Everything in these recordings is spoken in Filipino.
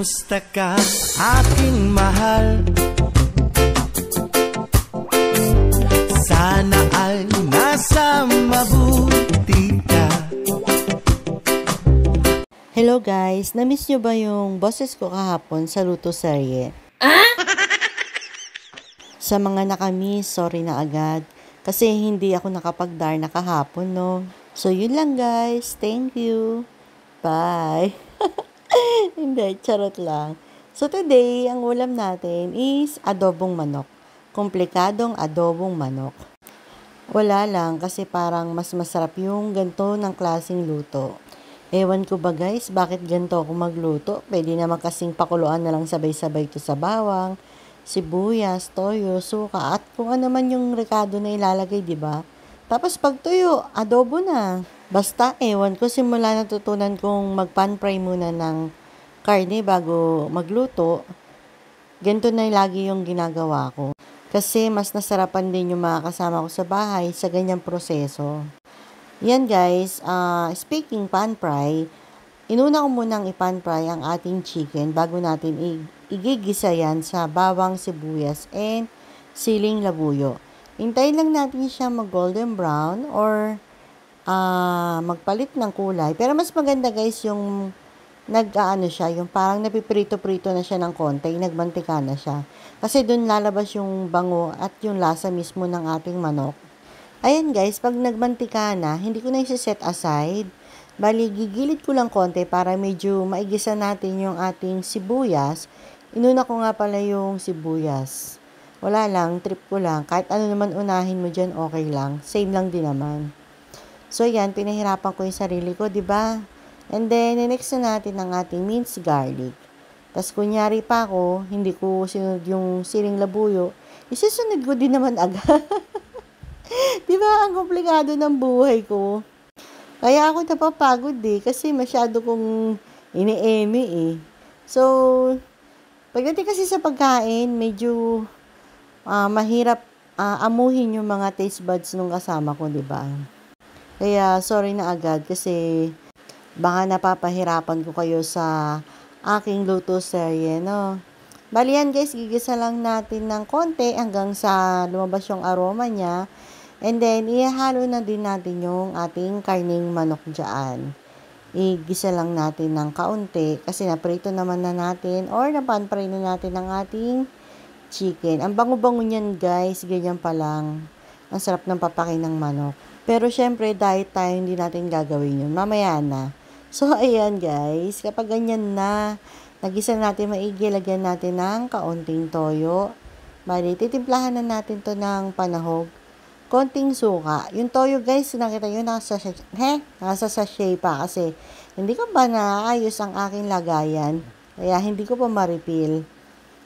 Kamusta ka, aking mahal? Sana ay nasa mabuti ka. Hello guys, na-miss nyo ba yung boses ko kahapon sa Luto Serye? Sa mga nakamiss, sorry na agad. Kasi hindi ako nakapag-darna kahapon, no? So yun lang guys, thank you. Bye. Hindi, charot lang. So today, ang ulam natin is adobong manok. Komplikadong adobong manok. Wala lang kasi parang mas masarap yung ganito ng klaseng luto. Ewan ko ba guys, bakit ganito ako magluto? Pwede naman kasing pakuluan na lang sabay-sabay to sa bawang, sibuyas, toyo, suka, at kung ano man yung rekado na ilalagay, di ba? Tapos pag tuyo, adobo na. Basta, ewan ko, simula natutunan kong mag-pan fry muna ng karne bago magluto. Ganito na lagi yung ginagawa ko. Kasi mas nasarapan din yung mga kasama ko sa bahay sa ganyang proseso. Yan guys, speaking pan fry, inuna ko munang i-pan fry ang ating chicken bago natin igigisa yan sa bawang, sibuyas, and siling labuyo. Hintayin lang natin siya mag-golden brown or magpalit ng kulay. Pero mas maganda guys yung siya, yung parang napiprito-prito na siya ng konti, nagmantika na siya. Kasi dun lalabas yung bango at yung lasa mismo ng ating manok. Ayan guys, pag nagmantika na, hindi ko na i-set aside. Bali, gigilid ko lang konti para medyo maigisa natin yung ating sibuyas. Inuna ko nga pala yung sibuyas. Wala lang, trip ko lang. Kahit ano naman unahin mo dyan, okay lang. Same lang din naman. So, yan, pinahirapan ko yung sarili ko, di ba? And then, next na natin ang ating minced garlic. Tapos, kunyari pa ako, hindi ko sinunod yung siling labuyo, isusunod ko din naman agad. Di ba? Ang komplikado ng buhay ko. Kaya ako napapagod kasi masyado kong ini-eme So, pagdating kasi sa pagkain, medyo mahirap amuhin yung mga taste buds nung kasama ko, di ba? Kaya, sorry na agad kasi baka napapahirapan ko kayo sa aking luto serye, no? Bali yan guys, gigisa lang natin ng konti hanggang sa lumabas yung aroma niya. And then, ihalo na din natin yung ating karning manok dyan. Igisa lang natin ng kaunti kasi naprito naman na natin or napan-fry na natin ang ating chicken. Ang bango-bango niyan guys, ganyan pa lang. Ang sarap ng papakin ng manok. Pero syempre, diet tayo, hindi natin gagawin yun. Mamaya na. So, ayan guys, kapag ganyan na, nagisa natin maigi, lagyan natin ng kaunting toyo. Bali, titimplahan na natin to ng panahog. Konting suka. Yung toyo guys, nakita nyo, nasa sachet pa kasi hindi ko ba naayos ang aking lagayan. Kaya hindi ko pa ma-refill.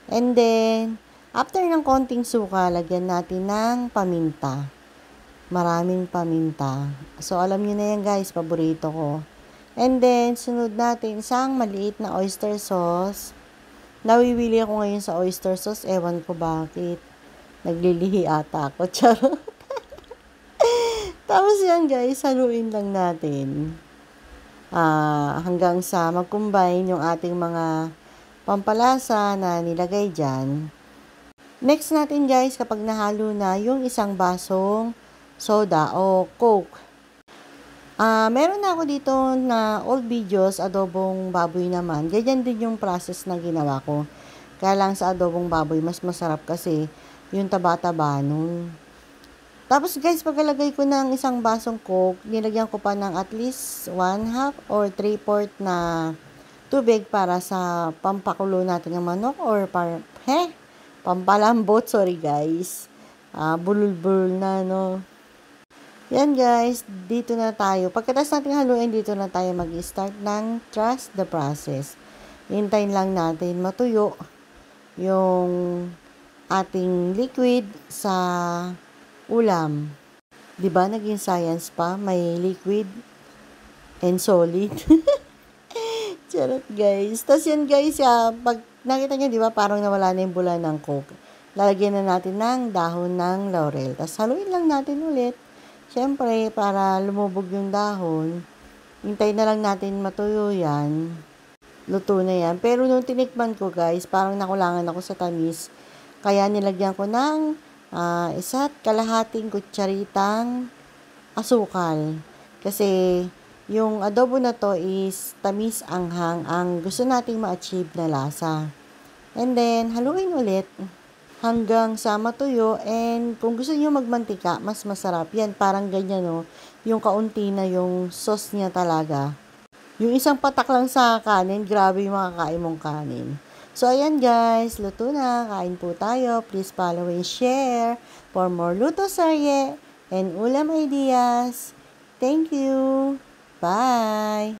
And then, after ng konting suka, lagyan natin ng paminta. Maraming paminta. So, alam niyo na yan guys, paborito ko. And then, sunod natin isang maliit na oyster sauce. Nawiwili ako ngayon sa oyster sauce. Ewan ko bakit. Naglilihi ata ako. Charot. Tapos yan guys, haluin lang natin. Hanggang sa mag-combine yung ating mga pampalasa na nilagay dyan. Next natin guys, kapag nahalo na yung isang basong soda o coke. Meron na ako dito na old videos, adobong baboy naman. Ganyan din yung process na ginawa ko. Kaya lang sa adobong baboy, mas masarap kasi yung taba-taba nun. Tapos guys, pagkalagay ko ng isang basong coke, nilagyan ko pa ng at least 1/2 or 3/4 na tubig para sa pampakulo natin ng manok or pampalambot, sorry guys. Bulul-bulul na, no? Yan guys, dito na tayo. Pagkatapos natin haluin, dito na tayo mag-start ng trust the process. Hintayin lang natin matuyo yung ating liquid sa ulam. Diba, naging science pa, may liquid and solid. Charot guys. Tapos yan guys, pag nakita nyo, diba, parang nawala na yung bula ng coke. Lalagyan na natin ng dahon ng laurel. Tapos haluin lang natin ulit. Siyempre, para lumubog yung dahon, hintayin na lang natin matuyo yan. luto na yan. Pero nung tinikman ko guys, parang nakulangan ako sa tamis. Kaya nilagyan ko ng isa't kalahating kutsaritang asukal. Kasi yung adobo na to is tamis anghang ang gusto nating ma-achieve na lasa. And then, haluin ulit hanggang sa matuyo. And kung gusto niyo magmantika, mas masarap yan. Parang ganyan, no? Yung kaunti na yung sauce niya talaga. Yung isang patak lang sa kanin, grabe yung makakain mong kanin. So, ayan guys, luto na. Kain po tayo. Please follow and share for more luto serye and ulam ideas. Thank you. Bye!